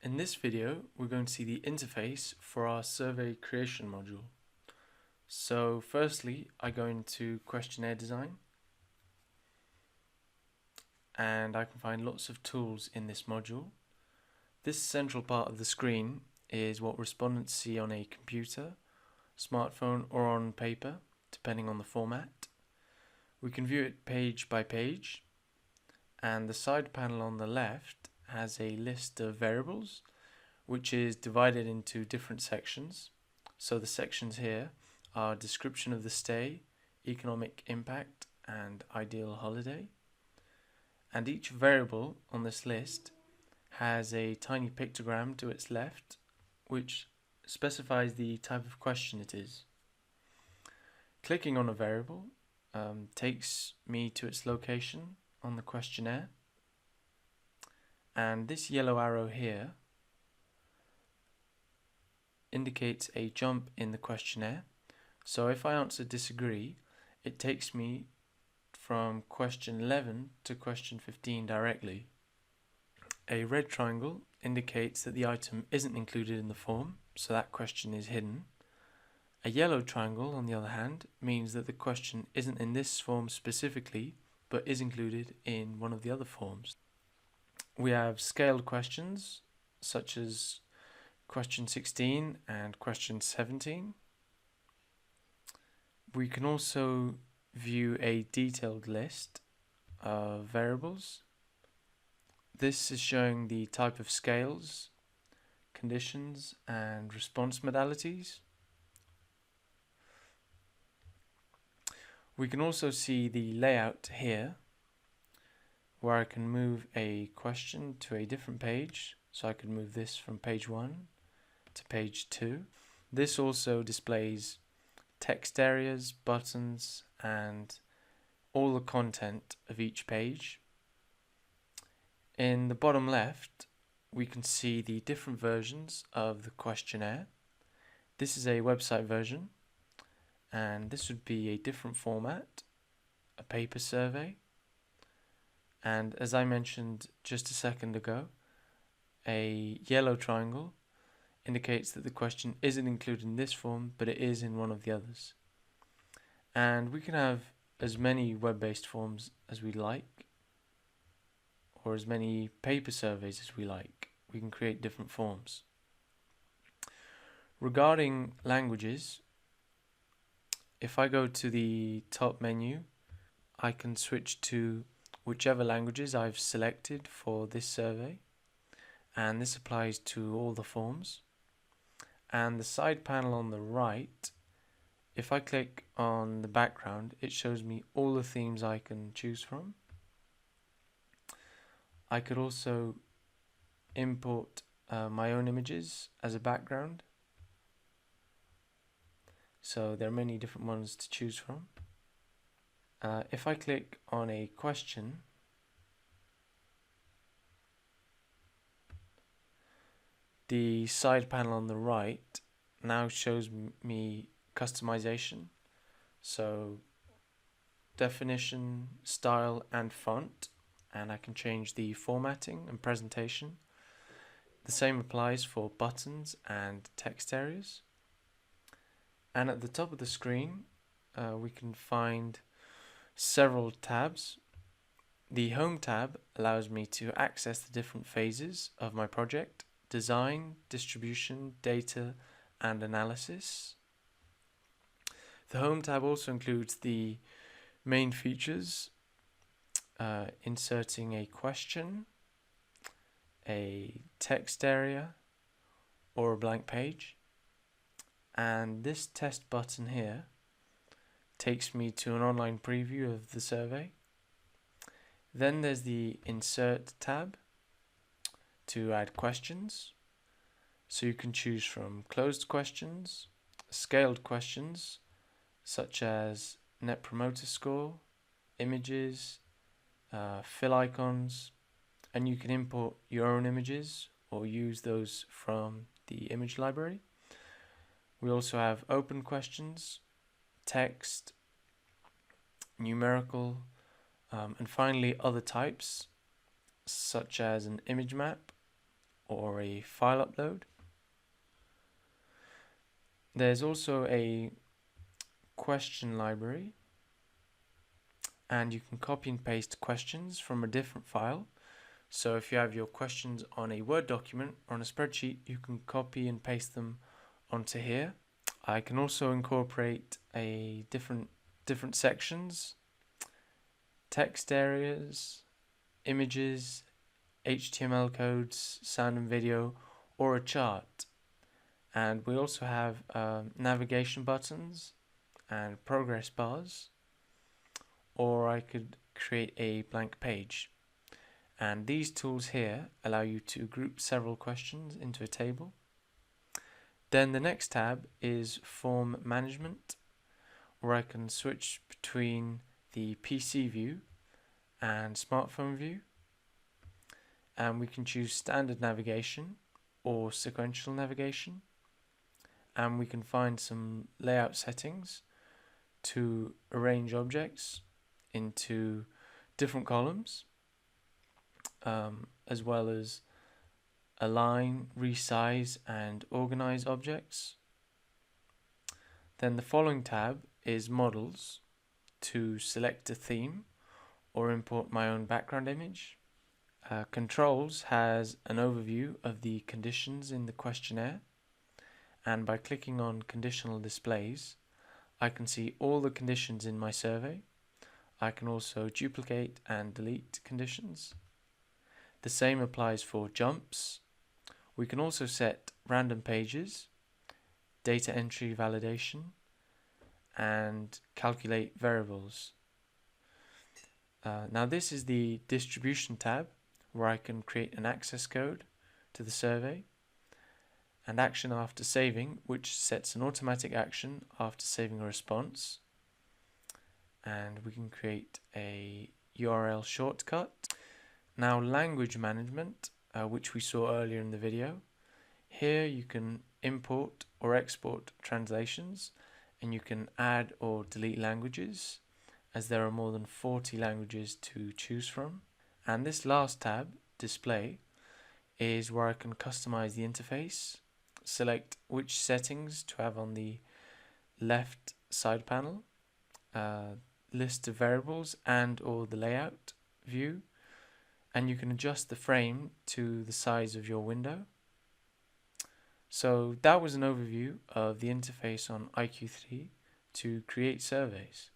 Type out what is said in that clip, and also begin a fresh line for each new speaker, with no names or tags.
In this video, we're going to see the interface for our survey creation module. So firstly, I go into questionnaire design, and I can find lots of tools in this module. This central part of the screen is what respondents see on a computer, smartphone, or on paper, depending on the format. We can view it page by page, and the side panel on the left has a list of variables which is divided into different sections. So the sections here are description of the stay, economic impact, and ideal holiday. And each variable on this list has a tiny pictogram to its left which specifies the type of question it is. Clicking on a variable takes me to its location on the questionnaire, and this yellow arrow here indicates a jump in the questionnaire. So if I answer disagree, it takes me from question 11 to question 15 directly. A red triangle indicates that the item isn't included in the form, so that question is hidden. A yellow triangle, on the other hand, means that the question isn't in this form specifically, but is included in one of the other forms. We have scaled questions, such as question 16 and question 17. We can also view a detailed list of variables. This is showing the type of scales, conditions, and response modalities. We can also see the layout here, where I can move a question to a different page. So I can move this from page 1 to page 2. This also displays text areas, buttons, and all the content of each page. In the bottom left, we can see the different versions of the questionnaire. This is a website version, and this would be a different format, a paper survey. And as I mentioned just a second ago, a yellow triangle indicates that the question isn't included in this form, but it is in one of the others. And we can have as many web-based forms as we like, or as many paper surveys as we like. We can create different forms. Regarding languages, if I go to the top menu, I can switch to whichever languages I've selected for this survey, and this applies to all the forms. And the side panel on the right, if I click on the background, it shows me all the themes I can choose from. I could also import my own images as a background. So there are many different ones to choose from. If I click on a question, the side panel on the right now shows me customization. So definition, style, and font, and I can change the formatting and presentation. The same applies for buttons and text areas. And at the top of the screen, we can find several tabs. The Home tab allows me to access the different phases of my project: design, distribution, data, and analysis. The Home tab also includes the main features, inserting a question, a text area, or a blank page. And this test button here takes me to an online preview of the survey. Then there's the Insert tab to add questions. So you can choose from closed questions, scaled questions, such as Net Promoter Score, images, fill icons, and you can import your own images or use those from the image library. We also have open questions, text, numerical, and finally other types, such as an image map, or a file upload. There's also a question library, and you can copy and paste questions from a different file. So if you have your questions on a Word document or on a spreadsheet, you can copy and paste them onto here. I can also incorporate a different sections, text areas, images, HTML codes, sound and video, or a chart. And we also have navigation buttons and progress bars, or I could create a blank page. And these tools here allow you to group several questions into a table. Then the next tab is form management, where I can switch between the PC view and smartphone view. And we can choose standard navigation or sequential navigation. And we can find some layout settings to arrange objects into different columns, as well as align, resize, and organize objects. Then the following tab is models, to select a theme or import my own background image. Controls has an overview of the conditions in the questionnaire, and by clicking on conditional displays, I can see all the conditions in my survey. I can also duplicate and delete conditions. The same applies for jumps. We can also set random pages, data entry validation, and calculate variables. Now this is the distribution tab, where I can create an access code to the survey, and action after saving, which sets an automatic action after saving a response. And we can create a URL shortcut. Now language management, which we saw earlier in the video. Here you can import or export translations, and you can add or delete languages, as there are more than 40 languages to choose from. And this last tab, display, is where I can customize the interface, select which settings to have on the left side panel, list of variables and or the layout view, and you can adjust the frame to the size of your window. So that was an overview of the interface on IQ3 to create surveys.